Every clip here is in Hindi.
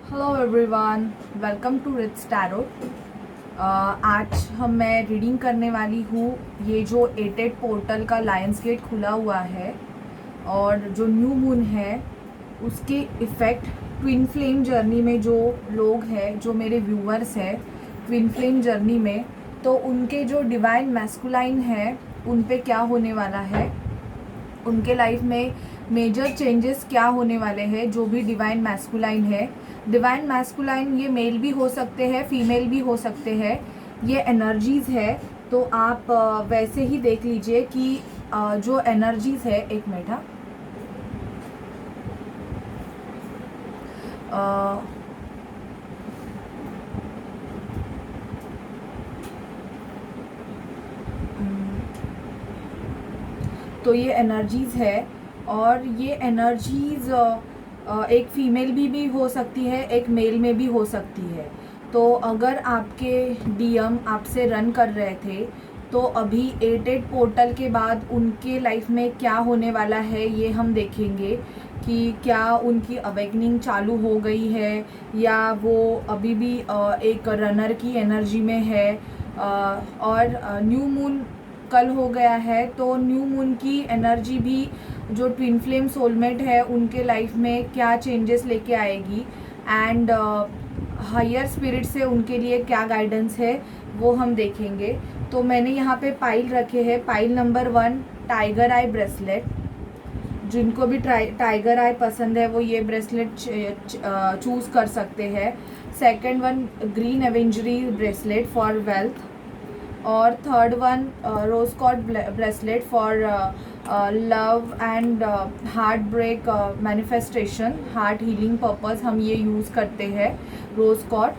Hello everyone, welcome to Rits tarot. आज मैं रीडिंग करने वाली हूँ। ये जो 88 पोर्टल का लायंस गेट खुला हुआ है और जो न्यू मून है उसके इफ़ेक्ट ट्विन फ्लेम जर्नी में जो लोग हैं, जो मेरे व्यूअर्स हैं ट्विन फ्लेम जर्नी में, तो उनके जो डिवाइन मैस्कुलाइन है उन पे क्या होने वाला है, उनके लाइफ में मेजर चेंजेस क्या होने वाले हैं। जो भी डिवाइन मैस्कुलाइन है, डिवाइन मैस्कुलाइन ये मेल भी हो सकते हैं, फीमेल भी हो सकते हैं, ये एनर्जीज़ है। तो आप वैसे ही देख लीजिए कि जो एनर्जीज़ है, एक मिनट, हाँ, अ, तो ये एनर्जीज़ है और ये एनर्जीज़ एक फ़ीमेल भी हो सकती है, एक मेल में भी हो सकती है। तो अगर आपके डीएम आपसे रन कर रहे थे तो अभी 88 पोर्टल के बाद उनके लाइफ में क्या होने वाला है ये हम देखेंगे कि क्या उनकी अवेकनिंग चालू हो गई है या वो अभी भी एक रनर की एनर्जी में है। और न्यू मून कल हो गया है, तो न्यू मून की एनर्जी भी जो ट्विन फ्लेम सोलमेट है उनके लाइफ में क्या चेंजेस लेके आएगी एंड हायर स्पिरिट से उनके लिए क्या गाइडेंस है वो हम देखेंगे। तो मैंने यहाँ पे पाइल रखे हैं। पाइल नंबर 1 टाइगर आई ब्रेसलेट। जिनको भी टाइगर आई पसंद है वो ये ब्रेसलेट चूज़ कर सकते हैं। Second one green aventurine bracelet for wealth. और third one rose quartz bracelet for love and heart break manifestation, heart healing purpose हम ये यूज़ करते हैं रोज कॉर्ड।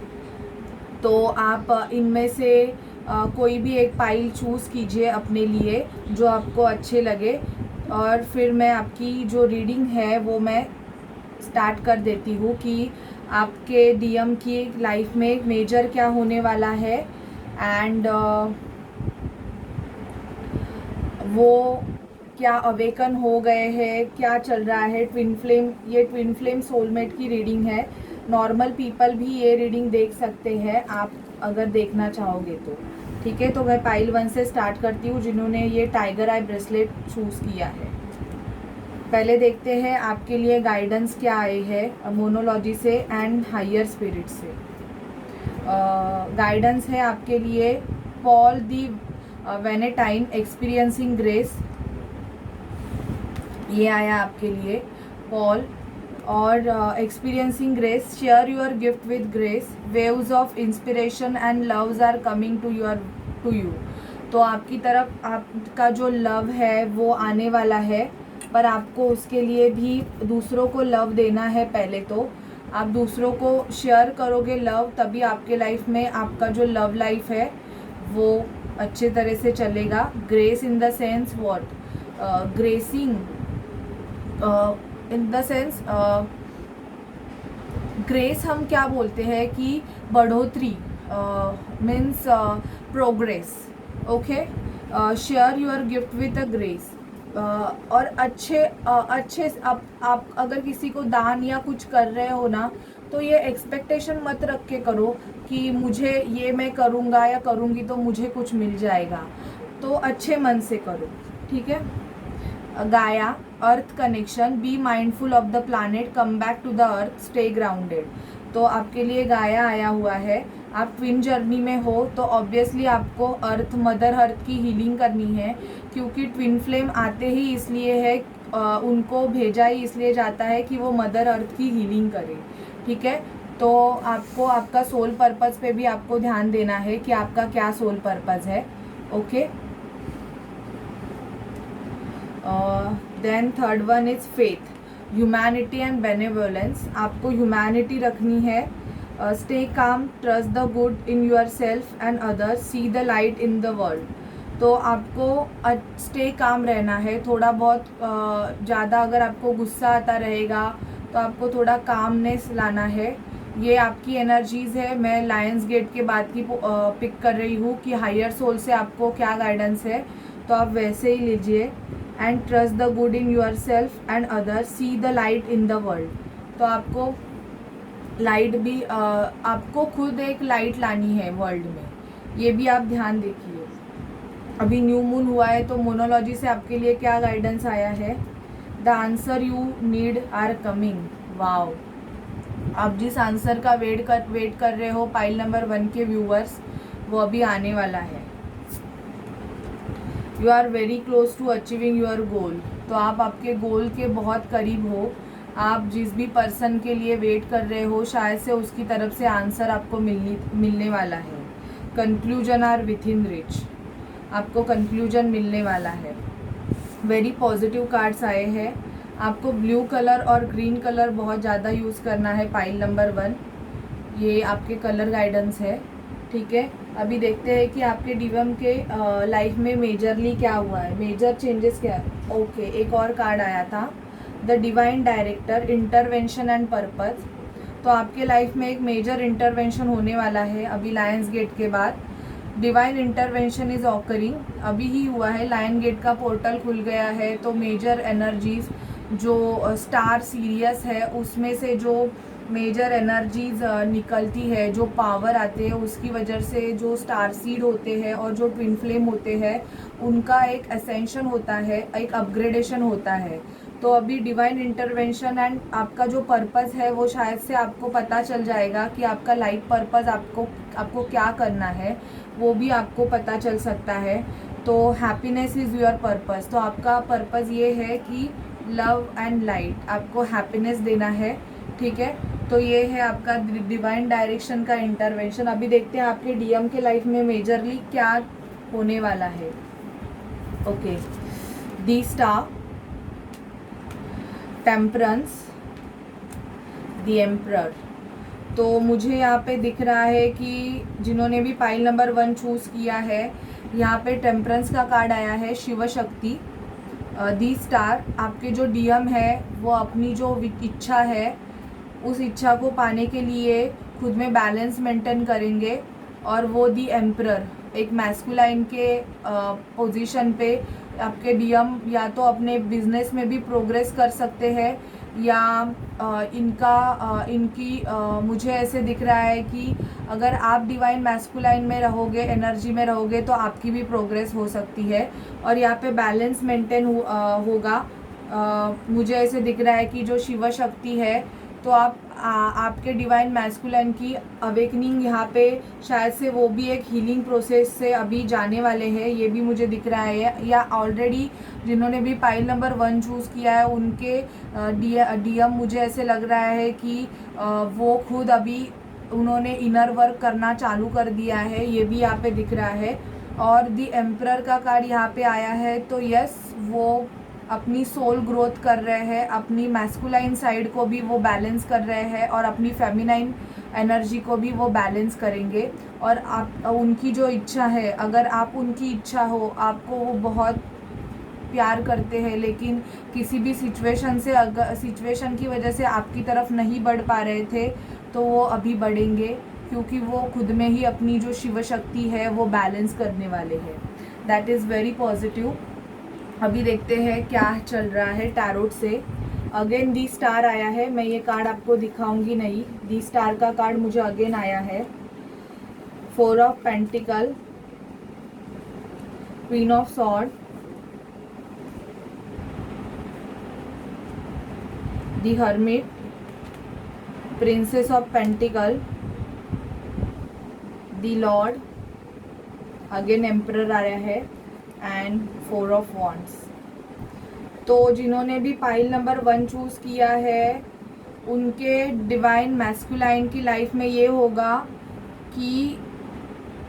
तो आप इनमें से कोई भी एक पाइल चूज़ कीजिए अपने लिए जो आपको अच्छे लगे और फिर मैं आपकी जो रीडिंग है वो मैं स्टार्ट कर देती हूँ कि आपके डीएम की लाइफ में मेजर क्या होने वाला है एंड वो क्या अवेकन हो गए हैं, क्या चल रहा है। ट्विन फ्लेम, ये ट्विन फ्लेम सोलमेट की रीडिंग है। नॉर्मल पीपल भी ये रीडिंग देख सकते हैं आप अगर देखना चाहोगे तो। ठीक है, तो मैं पाइल 1 से स्टार्ट करती हूँ जिन्होंने ये टाइगर आई ब्रेसलेट चूज़ किया है। पहले देखते हैं आपके लिए गाइडेंस क्या आए है मोनोलॉजी से एंड हायर स्पिरिट से। गाइडेंस है आपके लिए Paul the Venetian experiencing grace, ये आया आपके लिए पॉल। और experiencing grace, share your gift with grace, waves of inspiration and loves are coming to you. तो आपकी तरफ आपका जो लव है वो आने वाला है, पर आपको उसके लिए भी दूसरों को लव देना है। पहले तो आप दूसरों को शेयर करोगे लव, तभी आपके लाइफ में आपका जो लव लाइफ है वो अच्छे तरह से चलेगा। Grace in the sense what, gracing in the sense, grace हम क्या बोलते हैं कि बढ़ोतरी, means progress. Okay, share your gift with a grace. और अच्छे आप अगर किसी को दान या कुछ कर रहे हो ना, तो ये एक्सपेक्टेशन मत रख के करो कि मुझे ये मैं करूँगा या करूँगी तो मुझे कुछ मिल जाएगा। तो अच्छे मन से करो, ठीक है। Gaia earth connection, be mindful of the planet, come back to the earth, stay grounded. तो आपके लिए गाया आया हुआ है। आप ट्विन जर्नी में हो तो ऑब्वियसली आपको अर्थ, मदर अर्थ की हीलिंग करनी है, क्योंकि ट्विन फ्लेम आते ही इसलिए है, उनको भेजा ही इसलिए जाता है कि वो मदर अर्थ की हीलिंग करें। ठीक है, तो आपको आपका सोल पर्पस पे भी आपको ध्यान देना है कि आपका क्या सोल पर्पस है। Okay, then third one is faith, humanity and benevolence. आपको ह्यूमैनिटी रखनी है। Stay calm, trust the good in your self and others, see the light in the world. तो आपको स्टे काम रहना है। थोड़ा बहुत ज़्यादा अगर आपको गुस्सा आता रहेगा तो आपको थोड़ा कामनेस लाना है। ये आपकी एनर्जीज़ है। मैं लायंस गेट के बाद की पिक कर रही हूँ कि हायर सोल से आपको क्या गाइडेंस है, तो आप वैसे ही लीजिए। And trust the good in your self and others, see the light in the world. तो आपको लाइट भी आपको खुद एक लाइट लानी है वर्ल्ड में, ये भी आप ध्यान देखिए। अभी न्यू मून हुआ है तो मोनोलॉजी से आपके लिए क्या गाइडेंस आया है? The answer you need are coming. Wow, आप जिस आंसर का वेट कर रहे हो पाइल नंबर 1 के व्यूअर्स, वो अभी आने वाला है। You are very close to achieving your goal. तो आप आपके गोल के बहुत करीब हो। आप जिस भी पर्सन के लिए वेट कर रहे हो, शायद से उसकी तरफ से आंसर आपको मिलने वाला है। Conclusion are within reach, आपको कंक्लूजन मिलने वाला है। वेरी पॉजिटिव कार्ड्स आए हैं। आपको ब्लू कलर और ग्रीन कलर बहुत ज़्यादा यूज़ करना है पाइल नंबर 1, ये आपके कलर गाइडेंस है, ठीक है। अभी देखते हैं कि आपके डीवम के लाइफ में मेजरली क्या हुआ है, मेजर चेंजेस क्या है। ओके, एक और कार्ड आया था, the divine director, intervention and purpose. तो आपके लाइफ में एक मेजर इंटरवेंशन होने वाला है अभी लायंस गेट के बाद। डिवाइन इंटरवेंशन इज ऑकरिंग, अभी ही हुआ है, लायन गेट का पोर्टल खुल गया है। तो मेजर एनर्जीज जो स्टार सीरियस है उसमें से जो मेजर एनर्जीज निकलती है, जो पावर आते हैं, उसकी वजह से जो स्टार सीड होते हैं और जो ट्विन फ्लेम होते हैं उनका एक असेंशन होता है, एक अपग्रेडेशन होता है। तो अभी डिवाइन इंटरवेंशन एंड आपका जो पर्पस है वो शायद से आपको पता चल जाएगा कि आपका लाइफ पर्पस आपको क्या करना है, वो भी आपको पता चल सकता है। तो हैप्पीनेस इज़ योर पर्पस। तो आपका पर्पस ये है कि लव एंड लाइट, आपको हैप्पीनेस देना है, ठीक है। तो ये है आपका डिवाइन डायरेक्शन का इंटरवेंशन। अभी देखते हैं आपके डीएम के लाइफ में मेजरली क्या होने वाला है। ओके, दी स्टार, टेम्परेंस, दी एम्परर। तो मुझे यहाँ पे दिख रहा है कि जिन्होंने भी पाइल नंबर 1 चूज़ किया है, यहाँ पे टेम्परेंस का कार्ड आया है, शिव शक्ति, दी स्टार। आपके जो डीएम है वो अपनी जो इच्छा है उस इच्छा को पाने के लिए खुद में बैलेंस मेंटेन करेंगे, और वो दी एम्परर, एक मैस्कुलाइन के पोजीशन पे आपके डीएम या तो अपने बिजनेस में भी प्रोग्रेस कर सकते हैं, या इनकी मुझे ऐसे दिख रहा है कि अगर आप डिवाइन मैस्कुलाइन में रहोगे, एनर्जी में रहोगे, तो आपकी भी प्रोग्रेस हो सकती है। और यहाँ पे बैलेंस मेंटेन होगा। मुझे ऐसे दिख रहा है कि जो शिव शक्ति है, तो आपके डिवाइन मैस्कुलाइन की अवेकनिंग यहाँ पे शायद से वो भी एक हीलिंग प्रोसेस से अभी जाने वाले हैं, ये भी मुझे दिख रहा है। या ऑलरेडी जिन्होंने भी पाइल नंबर 1 चूज़ किया है उनके डीएम मुझे ऐसे लग रहा है कि वो खुद अभी उन्होंने इनर वर्क करना चालू कर दिया है, ये भी यहाँ पे दिख रहा है। और दी एम्परर का कार्ड यहाँ पे आया है, तो यस, वो अपनी सोल ग्रोथ कर रहे हैं, अपनी मैस्कुलाइन साइड को भी वो बैलेंस कर रहे हैं और अपनी फेमिनाइन एनर्जी को भी वो बैलेंस करेंगे। और आप उनकी जो इच्छा है, अगर आप उनकी इच्छा हो, आपको वो बहुत प्यार करते हैं लेकिन किसी भी सिचुएशन की वजह से आपकी तरफ नहीं बढ़ पा रहे थे, तो वो अभी बढ़ेंगे, क्योंकि वो खुद में ही अपनी जो शिव शक्ति है वो बैलेंस करने वाले हैं। That is very positive. अभी देखते हैं क्या चल रहा है टैरोट से। अगेन दी स्टार आया है, मैं ये कार्ड आपको दिखाऊंगी नहीं। दी स्टार का कार्ड मुझे अगेन आया है, 4 of pentacle, queen of sword, the hermit, princess of pentacle, the Lord, again emperor आया है, एंड 4 ऑफ वॉन्ड्स। तो जिन्होंने भी पाइल नंबर 1 चूज़ किया है उनके डिवाइन मैस्कुलाइन की लाइफ में ये होगा कि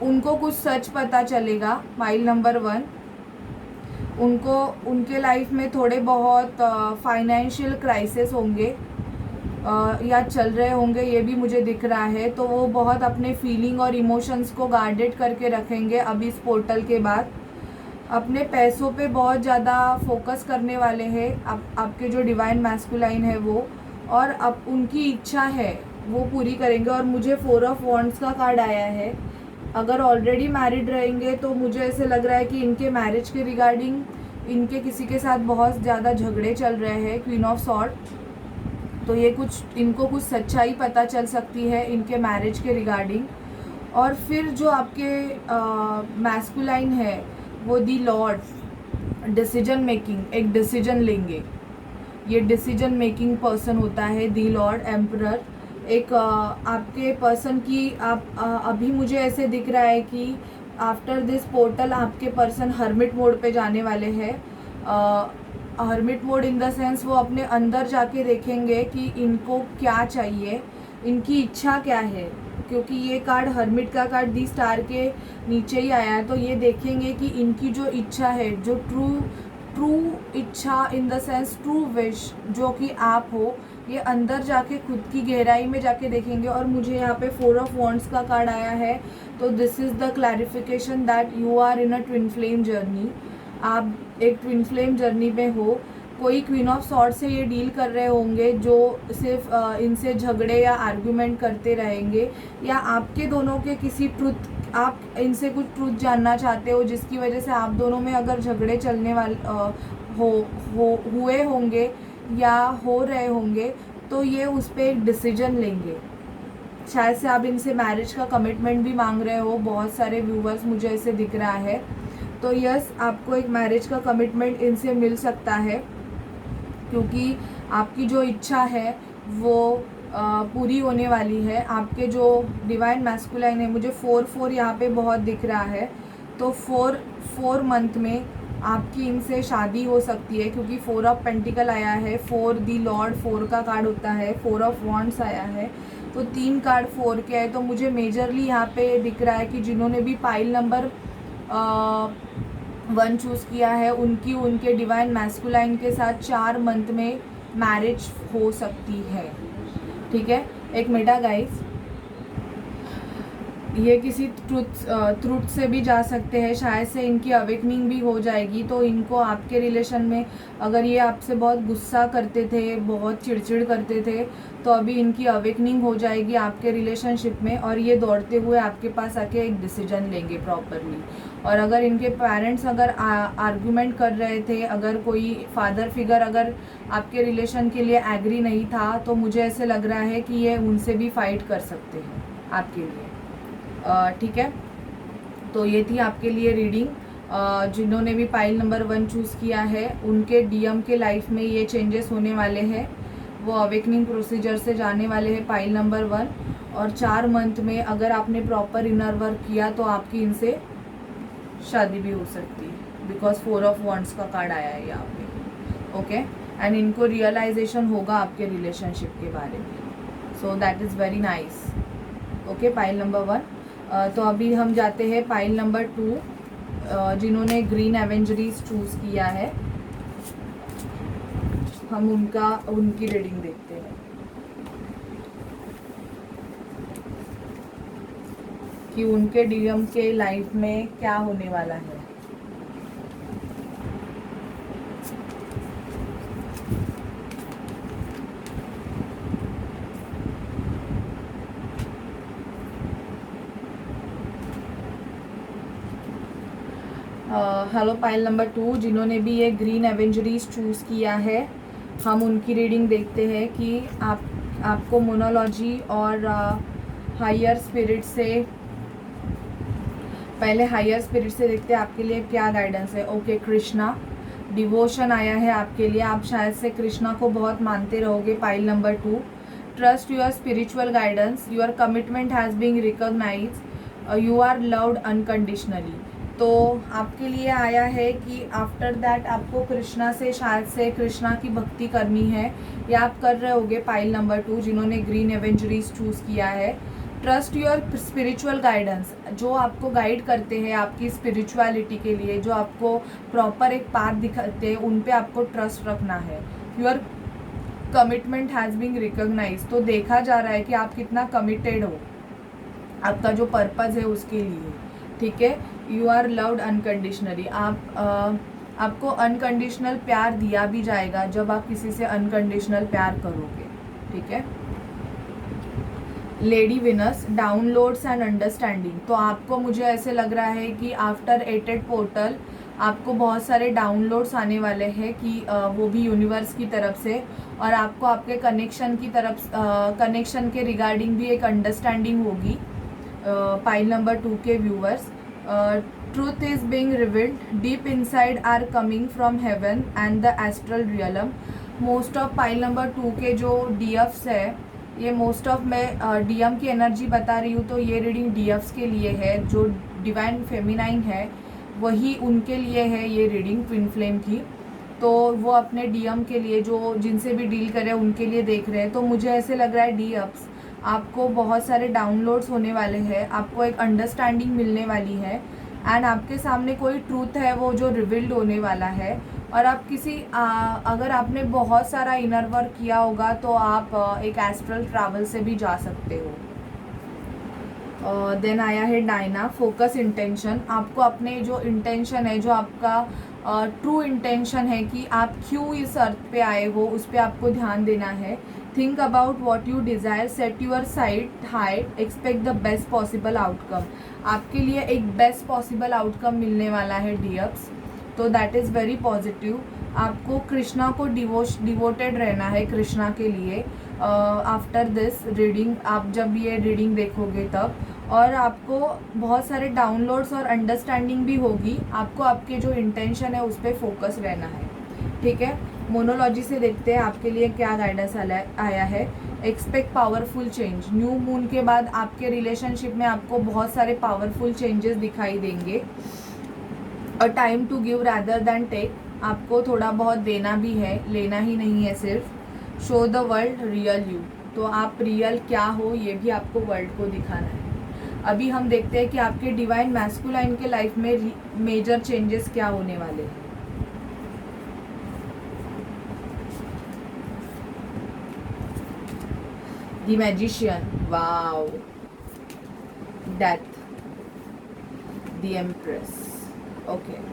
उनको कुछ सच पता चलेगा। पाइल नंबर 1, उनके लाइफ में थोड़े बहुत फाइनेंशियल क्राइसिस होंगे या चल रहे होंगे, ये भी मुझे दिख रहा है। तो वो बहुत अपने फीलिंग और इमोशंस को गार्डेड करके रखेंगे अभी इस पोर्टल के बाद। अपने पैसों पे बहुत ज़्यादा फोकस करने वाले हैं आपके जो डिवाइन मैस्कुलाइन है वो, और अब उनकी इच्छा है वो पूरी करेंगे। और मुझे 4 ऑफ वॉन्ड्स का कार्ड आया है। अगर ऑलरेडी मैरिड रहेंगे तो मुझे ऐसे लग रहा है कि इनके मैरिज के रिगार्डिंग इनके किसी के साथ बहुत ज़्यादा झगड़े चल रहे हैं, क्वीन ऑफ सॉर्ड। तो ये कुछ इनको कुछ सच्चाई पता चल सकती है इनके मैरिज के रिगार्डिंग। और फिर जो आपके मैस्कुलाइन है वो दी लॉर्ड डिसीजन मेकिंग, एक डिसीजन लेंगे। ये डिसीजन मेकिंग पर्सन होता है दी लॉर्ड एम्परर। एक आपके पर्सन की अभी मुझे ऐसे दिख रहा है कि आफ्टर दिस पोर्टल आपके पर्सन हर्मिट मोड पे जाने वाले हैं। Hermit mode in the sense वो अपने अंदर जाके देखेंगे कि इनको क्या चाहिए, इनकी इच्छा क्या है, क्योंकि ये कार्ड हर्मिट का कार्ड दी स्टार के नीचे ही आया है। तो ये देखेंगे कि इनकी जो इच्छा है, जो ट्रू इच्छा in the sense true wish जो कि आप हो, ये अंदर जाके खुद की गहराई में जाके देखेंगे। और मुझे यहाँ पे 4 ऑफ वॉन्ड्स का कार्ड आया है। तो this is the clarification that you are in a twin flame journey. आप एक ट्विन फ्लेम जर्नी में हो। कोई क्वीन ऑफ सॉर्ड से ये डील कर रहे होंगे जो सिर्फ इनसे झगड़े या आर्ग्यूमेंट करते रहेंगे, या आपके दोनों के किसी ट्रुथ, आप इनसे कुछ ट्रुथ जानना चाहते हो जिसकी वजह से आप दोनों में अगर झगड़े चलने वाले हुए होंगे या हो रहे होंगे, तो ये उस पर एक डिसीजन लेंगे। शायद से आप इनसे मैरिज का कमिटमेंट भी मांग रहे हो, बहुत सारे व्यूवर्स मुझे ऐसे दिख रहा है। तो यस, आपको एक मैरिज का कमिटमेंट इनसे मिल सकता है, क्योंकि आपकी जो इच्छा है वो पूरी होने वाली है। आपके जो डिवाइन मैस्कुलाइन है, मुझे 4 यहाँ पे बहुत दिख रहा है। तो 4 मंथ में आपकी इनसे शादी हो सकती है, क्योंकि 4 ऑफ पेंटिकल आया है, 4 दी लॉर्ड 4 का कार्ड होता है, 4 ऑफ वॉन्ड्स आया है, तो 3 कार्ड 4 के है। तो मुझे मेजरली यहाँ पे दिख रहा है कि जिन्होंने भी पाइल नंबर 1 चूज़ किया है, उनके डिवाइन मैस्कुलाइन के साथ 4 मंथ में मैरिज हो सकती है। ठीक है, एक मिनट गाइस, ये किसी ट्रुथ से भी जा सकते हैं, शायद से इनकी अवेकनिंग भी हो जाएगी। तो इनको आपके रिलेशन में, अगर ये आपसे बहुत गुस्सा करते थे, बहुत चिड़चिड़ करते थे, तो अभी इनकी अवेकनिंग हो जाएगी आपके रिलेशनशिप में, और ये दौड़ते हुए आपके पास आके एक डिसीजन लेंगे प्रॉपरली। और अगर इनके पेरेंट्स अगर आर्ग्यूमेंट कर रहे थे, अगर कोई फादर फिगर अगर आपके रिलेशन के लिए एग्री नहीं था, तो मुझे ऐसे लग रहा है कि ये उनसे भी फाइट कर सकते हैं आपके लिए। ठीक है, तो ये थी आपके लिए रीडिंग। जिन्होंने भी पाइल नंबर 1 चूज़ किया है, उनके डीएम के लाइफ में ये चेंजेस होने वाले हैं, वो अवेकनिंग प्रोसीजर से जाने वाले हैं पाइल नंबर 1। और 4 मंथ में अगर आपने प्रॉपर इनर वर्क किया तो आपकी इनसे शादी भी हो सकती है, बिकॉज 4 ऑफ वॉन्ड्स का कार्ड आया है यहाँ पे। ओके, एंड इनको रियलाइजेशन होगा आपके रिलेशनशिप के बारे में। So that is very nice. Okay, pile number 1। तो अभी हम जाते हैं पाइल नंबर 2, जिन्होंने ग्रीन एवेंजरीज चूज़ किया है। हम उनकी रीडिंग देखते हैं कि उनके डीएम के लाइफ में क्या होने वाला है। हेलो पाइल नंबर 2, जिन्होंने भी ये ग्रीन एवेंजरीज चूज़ किया है, हम उनकी रीडिंग देखते हैं कि आपको मोनोलॉजी और हायर स्पिरिट से, पहले हायर स्पिरिट से देखते हैं आपके लिए क्या गाइडेंस है। ओके, कृष्णा डिवोशन आया है आपके लिए, आप शायद से कृष्णा को बहुत मानते रहोगे। Pile number 2, trust your spiritual guidance, your commitment has been recognise, you are loved unconditionally. तो आपके लिए आया है कि आफ्टर दैट आपको कृष्णा से, शायद से कृष्णा की भक्ति करनी है, या आप कर रहे होगे। पाइल नंबर 2, जिन्होंने ग्रीन एवेंजरीज चूज़ किया है, ट्रस्ट योर स्पिरिचुअल गाइडेंस, जो आपको गाइड करते हैं आपकी स्पिरिचुअलिटी के लिए, जो आपको प्रॉपर एक पाथ दिखाते हैं, उन पे आपको ट्रस्ट रखना है। Your commitment has been recognise, तो देखा जा रहा है कि आप कितना कमिटेड हो आपका जो पर्पज़ है उसके लिए। ठीक है, यू आर लव्ड अनकंडीशनली, आपको अनकंडीशनल प्यार दिया भी जाएगा जब आप किसी से अनकंडीशनल प्यार करोगे। ठीक है, lady Venus, downloads and understanding, तो आपको, मुझे ऐसे लग रहा है कि आफ्टर 8 पोर्टल आपको बहुत सारे डाउनलोड्स आने वाले हैं कि वो भी यूनिवर्स की तरफ से, और आपको आपके कनेक्शन की तरफ कनेक्शन के रिगार्डिंग भी एक अंडरस्टैंडिंग होगी पाइल नंबर 2 के viewers. Truth is being revealed, deep inside are coming from heaven and the astral realm. Most of pile number 2 के जो डीएफ्स है, ये मोस्ट ऑफ मैं डीएम की एनर्जी बता रही हूँ, तो ये रीडिंग डीएफ्स के लिए है। जो डिवाइन फेमिनाइन है वही उनके लिए है ये रीडिंग, ट्विन फ्लेम की। तो वो अपने डीएम के लिए, जो जिनसे भी डील करे उनके लिए देख रहे हैं। तो मुझे ऐसे लग रहा है डीएफ्स, आपको बहुत सारे डाउनलोड्स होने वाले हैं, आपको एक अंडरस्टैंडिंग मिलने वाली है, एंड आपके सामने कोई ट्रूथ है वो जो रिवील्ड होने वाला है। और आप किसी अगर आपने बहुत सारा इनर वर्क किया होगा तो आप एक एस्ट्रल ट्रैवल से भी जा सकते हो। देन आया है डायना, फोकस इंटेंशन। आपको अपने जो इंटेंशन है, जो आपका ट्रू इंटेंशन है कि आप क्यों इस अर्थ पे आए हो, उस पर आपको ध्यान देना है। Think about what you desire, set your sight high, expect the best possible outcome. आपके लिए एक बेस्ट पॉसिबल आउटकम मिलने वाला है डीएक्स, तो दैट इज़ वेरी पॉजिटिव। आपको कृष्णा को डिवोटेड रहना है, कृष्णा के लिए। आफ्टर दिस रीडिंग, आप जब ये रीडिंग देखोगे तब, और आपको बहुत सारे डाउनलोड्स और अंडरस्टैंडिंग भी होगी। आपको आपके जो इंटेंशन है उस पर फोकस रहना है, ठीक है। मोनोलॉजी से देखते हैं आपके लिए क्या गाइडेंस आया है। Expect powerful change, new moon के बाद आपके रिलेशनशिप में आपको बहुत सारे पावरफुल चेंजेस दिखाई देंगे। A time to give rather than take, आपको थोड़ा बहुत देना भी है, लेना ही नहीं है सिर्फ। Show the world real you, तो आप रियल क्या हो ये भी आपको वर्ल्ड को दिखाना है। अभी हम देखते हैं कि आपके डिवाइन मैस्कुलाइन के लाइफ में मेजर चेंजेस क्या होने वाले हैं। The magician, wow, death, the empress, okay.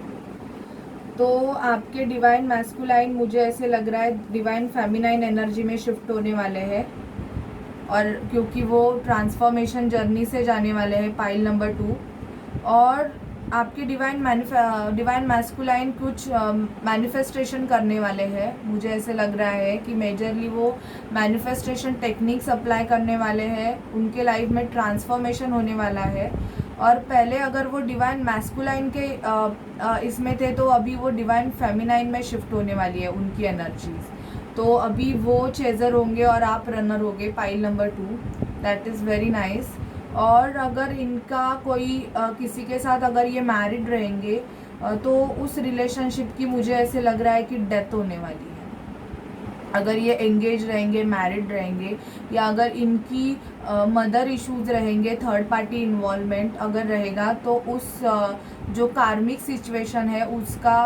तो आपके डिवाइन मैस्कुलाइन, मुझे ऐसे लग रहा है डिवाइन फेमिनाइन एनर्जी में शिफ्ट होने वाले हैं, और क्योंकि वो ट्रांसफॉर्मेशन जर्नी से जाने वाले हैं पाइल नंबर 2। और आपके डिवाइन मैस्कुलाइन कुछ मैनिफेस्टेशन करने वाले हैं। मुझे ऐसे लग रहा है कि मेजरली वो मैनिफेस्टेशन टेक्निक्स अप्लाई करने वाले हैं, उनके लाइफ में ट्रांसफॉर्मेशन होने वाला है। और पहले अगर वो डिवाइन मैस्कुलाइन के इसमें थे, तो अभी वो डिवाइन फेमिनाइन में शिफ्ट होने वाली है उनकी एनर्जीज। तो अभी वो चेजर होंगे और आप रनर होंगे, pile number 2। That is very nice. और अगर इनका कोई किसी के साथ अगर ये मैरिड रहेंगे तो उस रिलेशनशिप की मुझे ऐसे लग रहा है कि डेथ होने वाली है। अगर ये एंगेज रहेंगे, मैरिड रहेंगे, या अगर इनकी मदर इश्यूज रहेंगे, थर्ड पार्टी इन्वॉल्वमेंट अगर रहेगा, तो उस जो कार्मिक सिचुएशन है उसका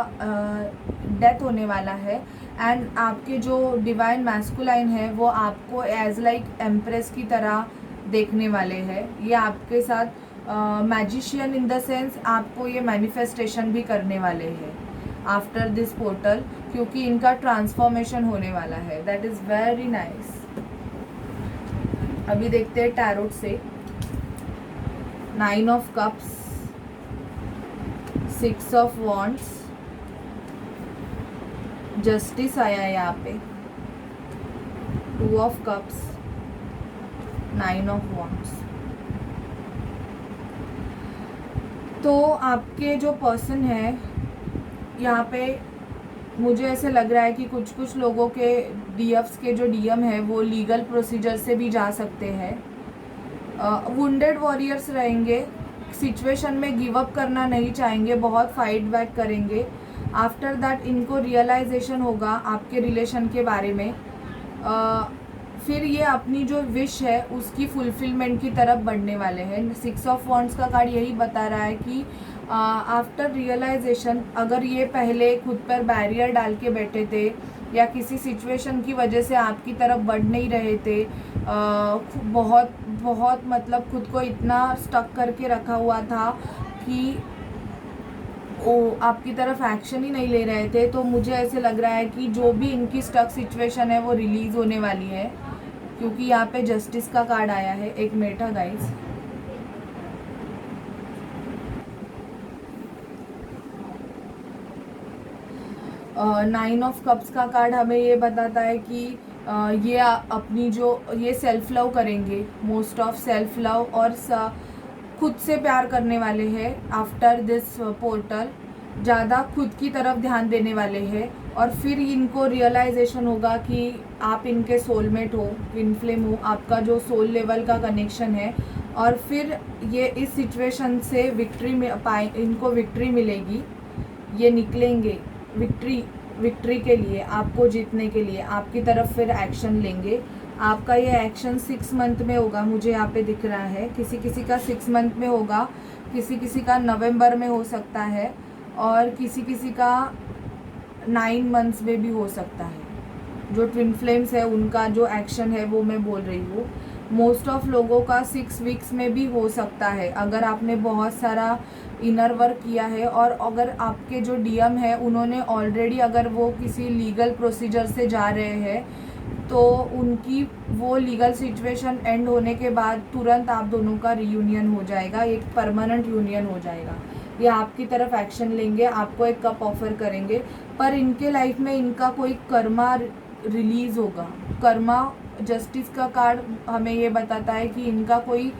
डेथ होने वाला है। एंड आपके जो डिवाइन मैस्कुलाइन है वो आपको एज लाइक एम्प्रेस की तरह देखने वाले हैं। ये आपके साथ मैजिशियन इन द सेंस आपको ये मैनिफेस्टेशन भी करने वाले हैं आफ्टर दिस पोर्टल, क्योंकि इनका ट्रांसफॉर्मेशन होने वाला है। That is very nice. अभी देखते हैं टैरोट से। 9 of cups, 6 of wands, justice आया है यहाँ पे, 2 ऑफ कप्स, 9 ऑफ वॉन्ड्स। तो आपके जो पर्सन है यहाँ पे, मुझे ऐसे लग रहा है कि कुछ कुछ लोगों के डीएफ्स के जो डीएम है वो लीगल प्रोसीजर से भी जा सकते हैं। वुंडेड वॉरियर्स रहेंगे, सिचुएशन में गिव अप करना नहीं चाहेंगे, बहुत फाइट बैक करेंगे। आफ्टर दैट इनको रियलाइजेशन होगा आपके रिलेशन के बारे में। फिर ये अपनी जो विश है उसकी फुलफिलमेंट की तरफ बढ़ने वाले हैं। 6 ऑफ वॉन्ड्स का कार्ड यही बता रहा है कि आफ्टर रियलाइजेशन, अगर ये पहले खुद पर बैरियर डाल के बैठे थे या किसी सिचुएशन की वजह से आपकी तरफ बढ़ नहीं रहे थे, बहुत बहुत मतलब खुद को इतना स्टक करके रखा हुआ था कि वो आपकी तरफ एक्शन ही नहीं ले रहे थे, तो मुझे ऐसे लग रहा है कि जो भी इनकी स्टक सिचुएशन है वो रिलीज़ होने वाली है, क्योंकि यहाँ पे जस्टिस का कार्ड आया है। एक मिनट है गाइस। नाइन ऑफ कप्स का कार्ड हमें ये बताता है कि ये अपनी जो ये सेल्फ लव करेंगे, मोस्ट ऑफ सेल्फ लव, और खुद से प्यार करने वाले हैं आफ्टर दिस पोर्टल, ज़्यादा खुद की तरफ ध्यान देने वाले हैं। और फिर इनको रियलाइजेशन होगा कि आप इनके सोलमेट हो, ट्विन फ्लेम हो, आपका जो सोल लेवल का कनेक्शन है। और फिर ये इस सिचुएशन से विक्ट्री में इनको विक्ट्री मिलेगी, ये निकलेंगे विक्ट्री के लिए, आपको जीतने के लिए आपकी तरफ फिर एक्शन लेंगे। आपका ये एक्शन 6 मंथ में होगा, मुझे यहाँ पे दिख रहा है। किसी किसी का 6 मंथ में होगा, किसी किसी का नवंबर में हो सकता है, और किसी किसी का 9 मंथ्स में भी हो सकता है। जो ट्विन फ्लेम्स है उनका जो एक्शन है वो मैं बोल रही हूँ। मोस्ट ऑफ लोगों का 6 वीक्स में भी हो सकता है, अगर आपने बहुत सारा इनर वर्क किया है। और अगर आपके जो डीएम है उन्होंने ऑलरेडी, अगर वो किसी लीगल प्रोसीजर से जा रहे हैं, तो उनकी वो लीगल सिचुएशन एंड होने के बाद तुरंत आप दोनों का रियूनियन हो जाएगा, एक परमानेंट यूनियन हो जाएगा। ये आपकी तरफ एक्शन लेंगे, आपको एक कप ऑफर करेंगे, पर इनके लाइफ में इनका कोई कर्मा रिलीज होगा। कर्मा जस्टिस का कार्ड हमें ये बताता है कि इनका कोई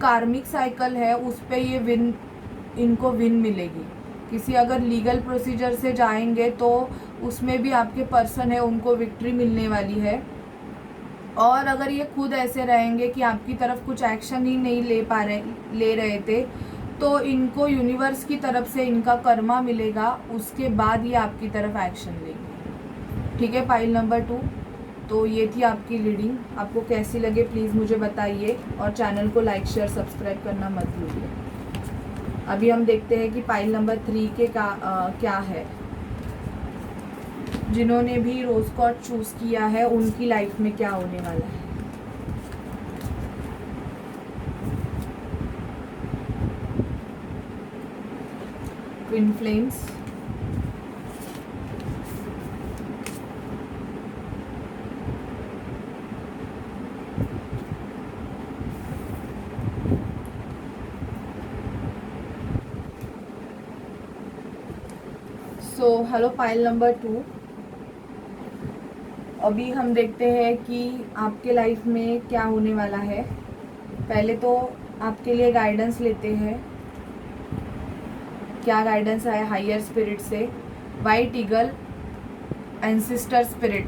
कार्मिक साइकिल है, उस पे ये इनको विन मिलेगी। किसी अगर लीगल प्रोसीजर से जाएंगे तो उसमें भी आपके पर्सन है, उनको विक्ट्री मिलने वाली है। और अगर ये खुद ऐसे रहेंगे कि आपकी तरफ कुछ एक्शन ही नहीं ले रहे थे, तो इनको यूनिवर्स की तरफ से इनका कर्मा मिलेगा, उसके बाद ये आपकी तरफ एक्शन लेंगे। ठीक है, पाइल नंबर 2। तो ये थी आपकी रीडिंग। आपको कैसी लगे प्लीज़ मुझे बताइए, और चैनल को लाइक शेयर सब्सक्राइब करना मत भूलिए। अभी हम देखते हैं कि पाइल नंबर 3 के क्या है। जिन्होंने भी रोज कॉर्ड चूज़ किया है उनकी लाइफ में क्या होने वाला है। Twin flames, so hello pile number 2। अभी हम देखते हैं कि आपके लाइफ में क्या होने वाला है। पहले तो आपके लिए गाइडेंस लेते हैं, क्या गाइडेंस आया हायर स्पिरिट से। White eagle, ancestor spirit.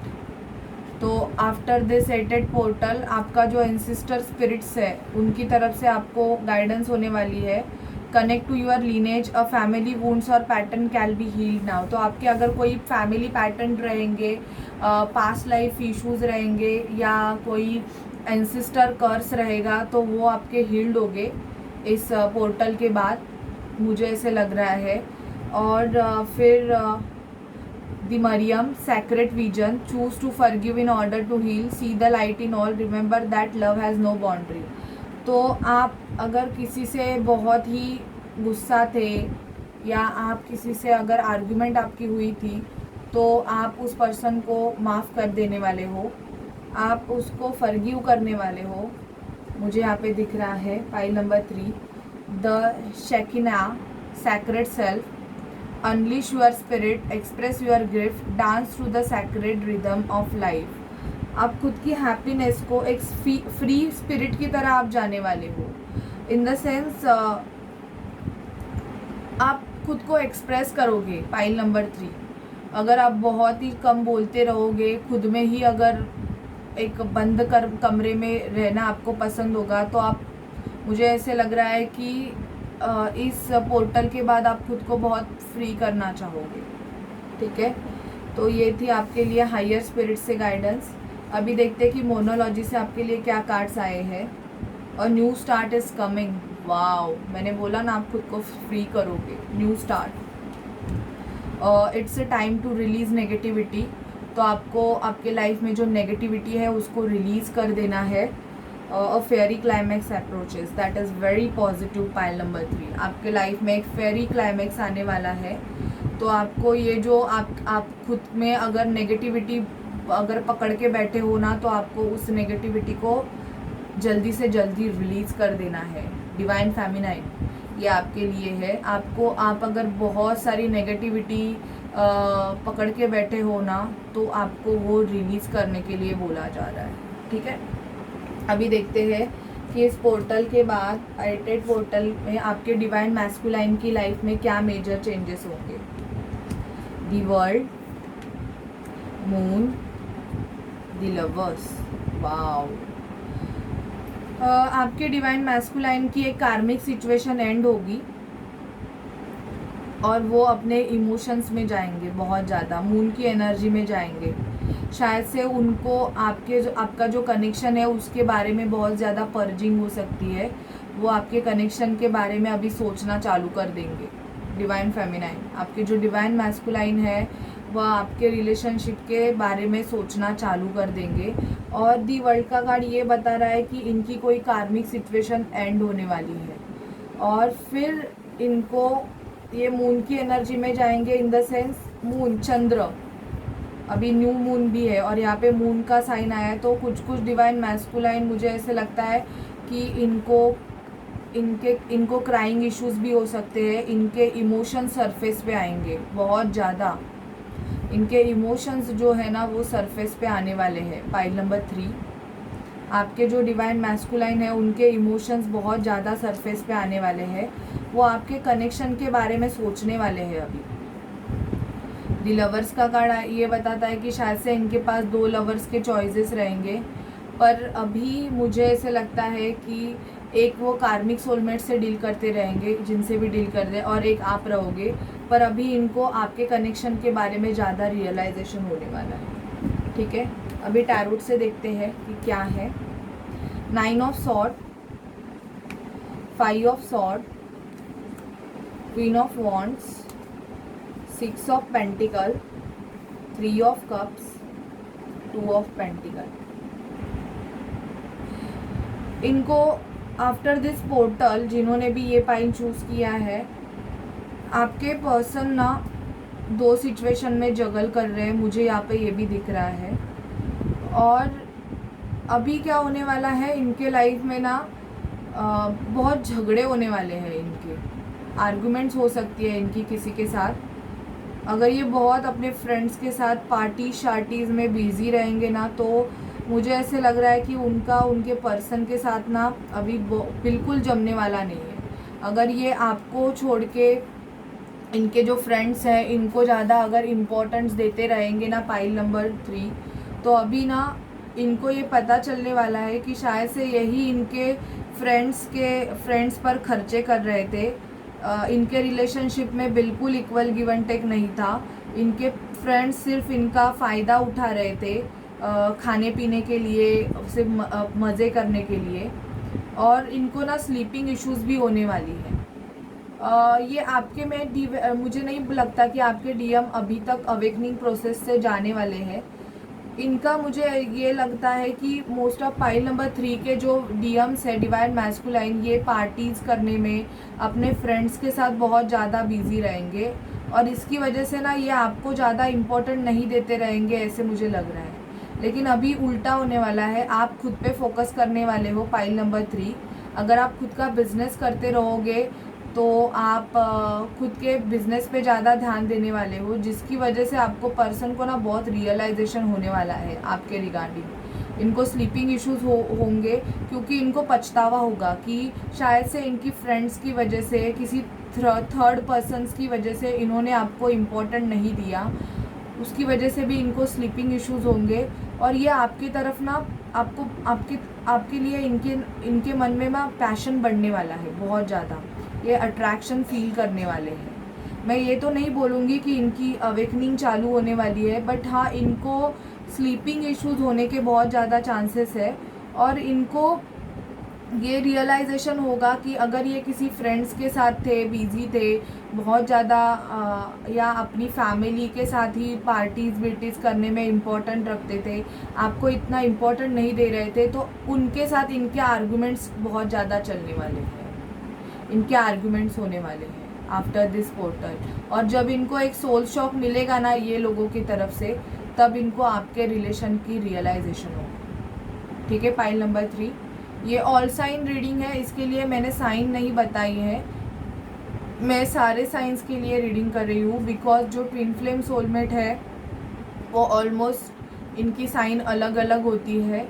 तो आफ्टर दिस एटेड पोर्टल आपका जो एंसिस्टर स्पिरिट्स है उनकी तरफ से आपको गाइडेंस होने वाली है। Connect to your lineage, a family wounds और pattern can be healed now. तो आपके अगर कोई फैमिली पैटर्न रहेंगे, पास्ट लाइफ इश्यूज रहेंगे, या कोई एंसिस्टर कर्स रहेगा, तो वो आपके हील्ड होंगे इस पोर्टल के बाद, मुझे ऐसे लग रहा है। और फिर the Mariam, sacred vision, choose to forgive in order to heal, see the light in all, remember that love has no boundary. तो आप अगर किसी से बहुत ही गुस्सा थे, या आप किसी से अगर आर्ग्यूमेंट आपकी हुई थी, तो आप उस पर्सन को माफ़ कर देने वाले हो, आप उसको फॉरगिव करने वाले हो, मुझे यहाँ पे दिख रहा है। Pile number 3, the Shekinah, sacred self, unleash your spirit, express your gift, dance through the sacred rhythm of life. आप खुद की हैप्पीनेस को एक फ्री स्पिरिट की तरह आप जाने वाले हो। इन द सेंस आप खुद को एक्सप्रेस करोगे। पाइल नंबर 3, अगर आप बहुत ही कम बोलते रहोगे, खुद में ही अगर एक बंद कमरे में रहना आपको पसंद होगा, तो आप, मुझे ऐसे लग रहा है कि इस पोर्टल के बाद आप खुद को बहुत फ्री करना चाहोगे। ठीक है, तो ये थी आपके लिए हायर स्पिरिट से गाइडेंस। अभी देखते हैं कि मोनोलॉजी से आपके लिए क्या कार्ड्स आए हैं। और new start is coming. Wow, मैंने बोला ना आप खुद को फ्री करोगे। New start, it's a time to release negativity. तो आपको आपके लाइफ में जो नेगेटिविटी है उसको रिलीज कर देना है। A fairy climax approaches, that is very positive. Pile number 3, आपके लाइफ में एक फेयरी क्लाइमैक्स आने वाला है। तो आपको ये जो आप खुद में अगर नेगेटिविटी अगर पकड़ के बैठे हो ना, तो आपको उस नेगेटिविटी को जल्दी से जल्दी रिलीज़ कर देना है। डिवाइन फेमिनाइन, ये आपके लिए है। आप अगर बहुत सारी नेगेटिविटी पकड़ के बैठे हो ना, तो आपको वो रिलीज़ करने के लिए बोला जा रहा है। ठीक है, अभी देखते हैं कि इस पोर्टल के बाद, एडिटेड पोर्टल में, आपके डिवाइन मैस्कुलाइन की लाइफ में क्या मेजर चेंजेस होंगे। The world, moon, the lovers. Wow, आपके डिवाइन मैस्कुलाइन की एक कार्मिक सिचुएशन एंड होगी और वो अपने इमोशंस में जाएंगे, बहुत ज़्यादा मून की एनर्जी में जाएंगे। शायद से उनको आपका जो कनेक्शन है उसके बारे में बहुत ज़्यादा पर्जिंग हो सकती है। वो आपके कनेक्शन के बारे में अभी सोचना चालू कर देंगे। डिवाइन फेमिनाइन, आपके जो डिवाइन मैस्कुलाइन है वह आपके रिलेशनशिप के बारे में सोचना चालू कर देंगे। और दी वर्ल्ड का कार्ड ये बता रहा है कि इनकी कोई कार्मिक सिचुएशन एंड होने वाली है और फिर इनको ये मून की एनर्जी में जाएंगे। इन द सेंस मून, चंद्र, अभी न्यू मून भी है और यहाँ पे मून का साइन आया है। तो कुछ डिवाइन मैस्कुलाइन, मुझे ऐसे लगता है कि इनको क्राइंग इश्यूज भी हो सकते हैं। इनके इमोशन सरफेस पे आएंगे, बहुत ज़्यादा इनके इमोशंस जो है ना वो सरफेस पे आने वाले हैं। पाइल नंबर 3, आपके जो डिवाइन मैस्कुलाइन है उनके इमोशंस बहुत ज़्यादा सरफेस पे आने वाले हैं। वो आपके कनेक्शन के बारे में सोचने वाले हैं अभी। दी लवर्स का कार्ड ये बताता है कि शायद से इनके पास 2 लवर्स के चॉइसेस रहेंगे, पर अभी मुझे ऐसे लगता है कि एक वो कार्मिक सोलमेट से डील करते रहेंगे, जिनसे भी डील कर रहे, और एक आप रहोगे। पर अभी इनको आपके कनेक्शन के बारे में ज़्यादा रियलाइजेशन होने वाला है। ठीक है, अभी टैरोट से देखते हैं कि क्या है। 9 of sword, 5 of sword, queen of wands, 6 of pentacle, 3 of cups, 2 of pentacle. इनको आफ्टर दिस पोर्टल, जिन्होंने भी ये पाइन चूज़ किया है, आपके पर्सन ना 2 सिचुएशन में जगल कर रहे हैं, मुझे यहाँ पे ये भी दिख रहा है। और अभी क्या होने वाला है इनके लाइफ में ना, बहुत झगड़े होने वाले हैं। इनके आर्गुमेंट्स हो सकती है इनकी किसी के साथ। अगर ये बहुत अपने फ्रेंड्स के साथ पार्टी शार्टीज़ में बिज़ी रहेंगे ना, तो मुझे ऐसे लग रहा है कि उनके पर्सन के साथ ना अभी बिल्कुल जमने वाला नहीं है। अगर ये आपको छोड़ के इनके जो फ्रेंड्स हैं इनको ज़्यादा अगर इम्पोर्टेंस देते रहेंगे ना, पाइल नंबर 3, तो अभी ना इनको ये पता चलने वाला है कि शायद से यही इनके फ्रेंड्स पर खर्चे कर रहे थे। इनके रिलेशनशिप में बिल्कुल इक्वल गिव एंड टेक नहीं था। इनके फ्रेंड्स सिर्फ इनका फ़ायदा उठा रहे थे, खाने पीने के लिए, सिर्फ मज़े करने के लिए। और इनको ना स्लीपिंग इश्यूज़ भी होने वाली है। ये आपके में मुझे नहीं लगता कि आपके डीएम अभी तक अवेकनिंग प्रोसेस से जाने वाले हैं। इनका मुझे ये लगता है कि मोस्ट ऑफ पाइल नंबर 3 के जो डीएम्स है, डिवाइन मैस्कुलाइन, ये पार्टीज़ करने में अपने फ्रेंड्स के साथ बहुत ज़्यादा बिजी रहेंगे और इसकी वजह से ना ये आपको ज़्यादा इम्पोर्टेंट नहीं देते रहेंगे, ऐसे मुझे लग रहा है। लेकिन अभी उल्टा होने वाला है, आप खुद पे फोकस करने वाले हो। पाइल नंबर 3, अगर आप खुद का बिजनेस करते रहोगे तो आप खुद के बिज़नेस पे ज़्यादा ध्यान देने वाले हो, जिसकी वजह से आपको पर्सन को ना बहुत रियलाइजेशन होने वाला है आपके रिगार्डिंग। इनको स्लीपिंग इश्यूज़ होंगे क्योंकि इनको पछतावा होगा कि शायद से इनकी फ्रेंड्स की वजह से, किसी थर्ड पर्सन्स की वजह से इन्होंने आपको इम्पोर्टेंट नहीं दिया, उसकी वजह से भी इनको स्लीपिंग इश्यूज़ होंगे। और ये आपकी तरफ ना आपके लिए इनके मन में ना पैशन बढ़ने वाला है बहुत ज़्यादा। ये अट्रैक्शन फील करने वाले हैं। मैं ये तो नहीं बोलूँगी कि इनकी अवेकनिंग चालू होने वाली है, बट हाँ, इनको स्लीपिंग इश्यूज़ होने के बहुत ज़्यादा चांसेस है। और इनको ये रियलाइजेशन होगा कि अगर ये किसी फ्रेंड्स के साथ थे, बिजी थे बहुत ज़्यादा, या अपनी फैमिली के साथ ही पार्टीज़ करने में इम्पोर्टेंट रखते थे, आपको इतना इम्पोर्टेंट नहीं दे रहे थे, तो उनके साथ इनके आर्गुमेंट्स बहुत ज़्यादा चलने वाले हैं, इनके आर्गुमेंट्स होने वाले हैं आफ्टर दिस पोर्टल। और जब इनको एक सोल शॉक मिलेगा ना ये लोगों की तरफ से, तब इनको आपके रिलेशन की रियलाइजेशन होगी। ठीक है, पाइल नंबर 3, ये ऑल साइन रीडिंग है, इसके लिए मैंने साइन नहीं बताई है। मैं सारे साइंस के लिए रीडिंग कर रही हूँ बिकॉज जो ट्विन फ्लेम सोलमेट है वो ऑलमोस्ट इनकी साइन अलग अलग होती है।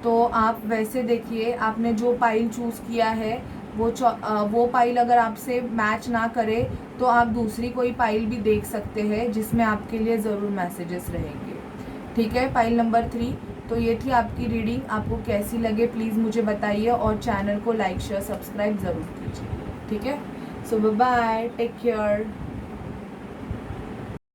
तो आप वैसे देखिए, आपने जो पाइल चूज़ किया है वो पाइल अगर आपसे मैच ना करे तो आप दूसरी कोई पाइल भी देख सकते हैं जिसमें आपके लिए ज़रूर मैसेजेस रहेंगे। ठीक है, पाइल नंबर 3। तो ये थी आपकी रीडिंग। आपको कैसी लगे प्लीज़ मुझे बताइए और चैनल को लाइक शेयर सब्सक्राइब ज़रूर कीजिए। ठीक है, सो बाय, टेक केयर।